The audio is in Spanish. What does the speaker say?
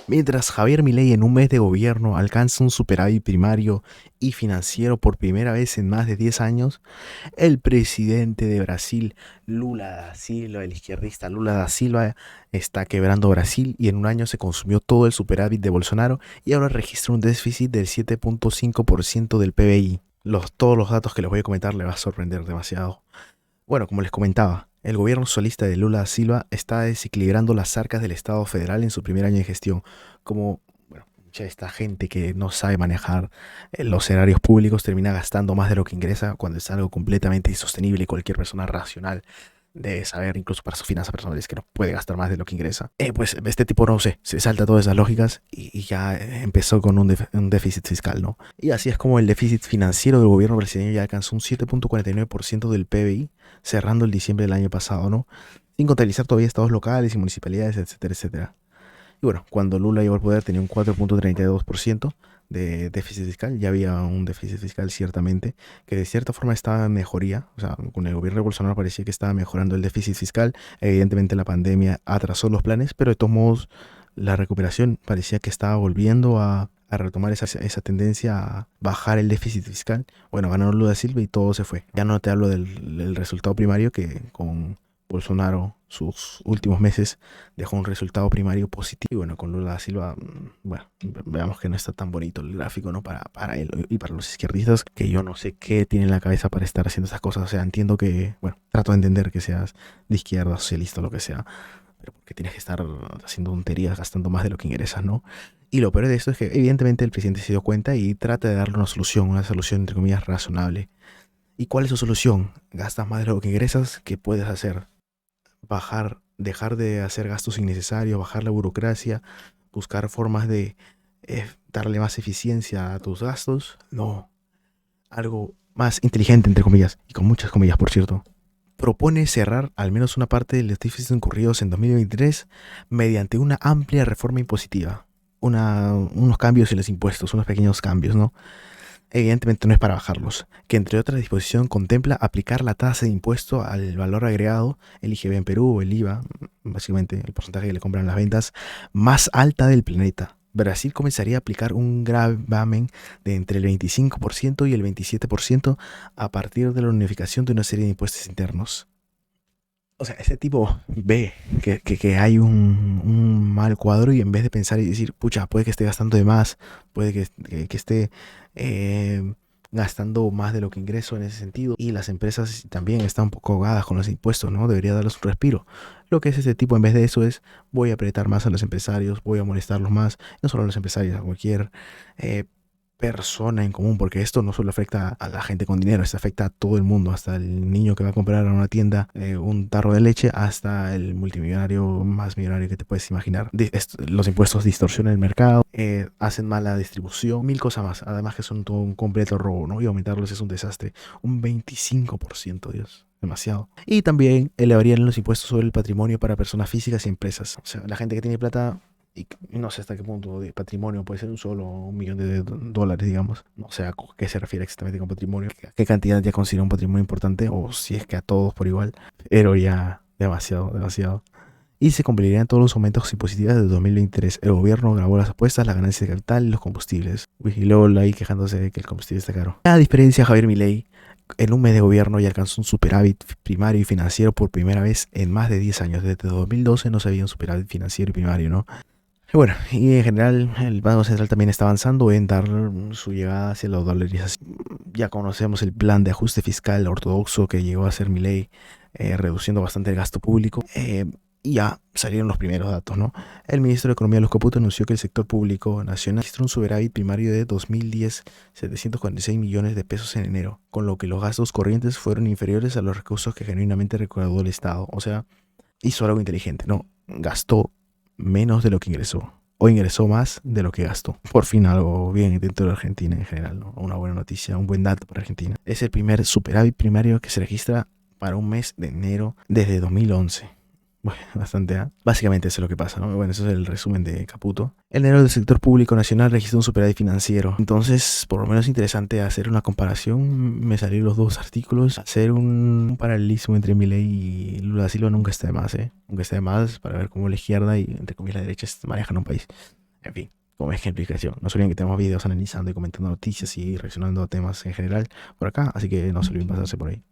Mientras Javier Milei en un mes de gobierno alcanza un superávit primario y financiero por primera vez en más de 10 años, el presidente de Brasil, Lula da Silva, el izquierdista Lula da Silva, está quebrando Brasil y en un año se consumió todo el superávit de Bolsonaro y ahora registra un déficit del 7.5% del PBI. Todos los datos que les voy a comentar les va a sorprender demasiado. Bueno, como les comentaba, el gobierno socialista de Lula da Silva está desequilibrando las arcas del Estado federal en su primer año de gestión, como bueno, mucha de esta gente que no sabe manejar los erarios públicos termina gastando más de lo que ingresa cuando es algo completamente insostenible y cualquier persona racional debe saber, incluso para sus finanzas personales, que no puede gastar más de lo que ingresa. Pues este tipo, no sé, se salta todas esas lógicas y ya empezó con un déficit fiscal, ¿no? Y así es como el déficit financiero del gobierno brasileño ya alcanzó un 7.49% del PBI, cerrando el diciembre del año pasado, ¿no? Sin contabilizar todavía estados locales y municipalidades, etcétera, etcétera. Y bueno, cuando Lula llegó al poder tenía un 4.32% de déficit fiscal. Ya había un déficit fiscal ciertamente, que de cierta forma estaba en mejoría. O sea, con el gobierno de Bolsonaro parecía que estaba mejorando el déficit fiscal. Evidentemente la pandemia atrasó los planes, pero de todos modos la recuperación parecía que estaba volviendo a retomar esa tendencia a bajar el déficit fiscal. Bueno, ganó Lula da Silva y todo se fue. Ya no te hablo del resultado primario que con Bolsonaro sus últimos meses dejó un resultado primario positivo. Y bueno, con Lula da Silva, bueno, veamos que no está tan bonito el gráfico, ¿no? Para él y para los izquierdistas, que yo no sé qué tienen en la cabeza para estar haciendo esas cosas. O sea, entiendo que, bueno, trato de entender que seas de izquierda, socialista o lo que sea, pero porque tienes que estar haciendo tonterías, gastando más de lo que ingresas, ¿no? Y lo peor de esto es que evidentemente el presidente se dio cuenta y trata de darle una solución entre comillas razonable. ¿Y cuál es su solución? Gastas más de lo que ingresas, ¿qué puedes hacer? Dejar de hacer gastos innecesarios, bajar la burocracia, buscar formas de darle más eficiencia a tus gastos. No, algo más inteligente, entre comillas, y con muchas comillas, por cierto. Propone cerrar al menos una parte de los déficits incurridos en 2023 mediante una amplia reforma impositiva. Unos cambios en los impuestos, unos pequeños cambios, ¿no? Evidentemente no es para bajarlos, que entre otras disposiciones contempla aplicar la tasa de impuesto al valor agregado, el IGB en Perú o el IVA, básicamente el porcentaje que le compran las ventas, más alta del planeta. Brasil comenzaría a aplicar un gravamen de entre el 25% y el 27% a partir de la unificación de una serie de impuestos internos. O sea, ese tipo ve que hay un mal cuadro y en vez de pensar y decir, pucha, puede que esté gastando de más, puede que esté eh, gastando más de lo que ingreso en ese sentido. Y las empresas también están un poco ahogadas con los impuestos, ¿no? Debería darles un respiro. Lo que es ese tipo en vez de eso es, voy a apretar más a los empresarios, voy a molestarlos más, no solo a los empresarios, a cualquier eh, persona en común, porque esto no solo afecta a la gente con dinero, esto afecta a todo el mundo, hasta el niño que va a comprar a una tienda un tarro de leche, hasta el multimillonario más millonario que te puedes imaginar. Los impuestos distorsionan el mercado, hacen mala distribución, mil cosas más, además que son todo un completo robo, ¿no? Y aumentarlos es un desastre, un 25%, Dios. Demasiado. Y también elevarían los impuestos sobre el patrimonio para personas físicas y empresas. O sea, la gente que tiene plata y no sé hasta qué punto de patrimonio puede ser un solo un millón de dólares, digamos. No sé a qué se refiere exactamente con patrimonio, a qué cantidad ya considera un patrimonio importante o si es que a todos por igual, pero ya demasiado, demasiado. Y se cumplirían todos los aumentos impositivos de 2023. El gobierno grabó las apuestas, la ganancia de capital y los combustibles. Uy, y luego ahí quejándose de que el combustible está caro. A diferencia, Javier Milei en un mes de gobierno ya alcanzó un superávit primario y financiero por primera vez en más de 10 años. Desde 2012 no se había un superávit financiero y primario, ¿no? Bueno, y en general el Banco Central también está avanzando en dar su llegada hacia la dolarización. Ya conocemos el plan de ajuste fiscal ortodoxo que llegó a ser Milei, reduciendo bastante el gasto público. Y ya salieron los primeros datos, ¿no? El ministro de Economía, Luz Caputo, anunció que el sector público nacional registró un superávit primario de 2010, 746 millones de pesos en enero, con lo que los gastos corrientes fueron inferiores a los recursos que genuinamente recaudó el Estado. O sea, hizo algo inteligente, ¿no? Gastó menos de lo que ingresó o ingresó más de lo que gastó. Por fin algo bien dentro de Argentina en general, ¿no? Una buena noticia, un buen dato para Argentina. Es el primer superávit primario que se registra para un mes de enero desde 2011. Bueno, bastante, ¿eh? Básicamente eso es lo que pasa, ¿no? Bueno, eso es el resumen de Caputo. El enero del sector público nacional registró un superávit financiero. Entonces, por lo menos interesante hacer una comparación. Me salieron los dos artículos. Hacer un paralelismo entre Milei y Lula da Silva nunca está de más, ¿eh? Nunca está de más para ver cómo la izquierda y, entre comillas, la derecha manejan un país. En fin, como ejemplificación. No se olviden que tenemos videos analizando y comentando noticias y reaccionando a temas en general por acá, así que no se olviden pasarse por ahí.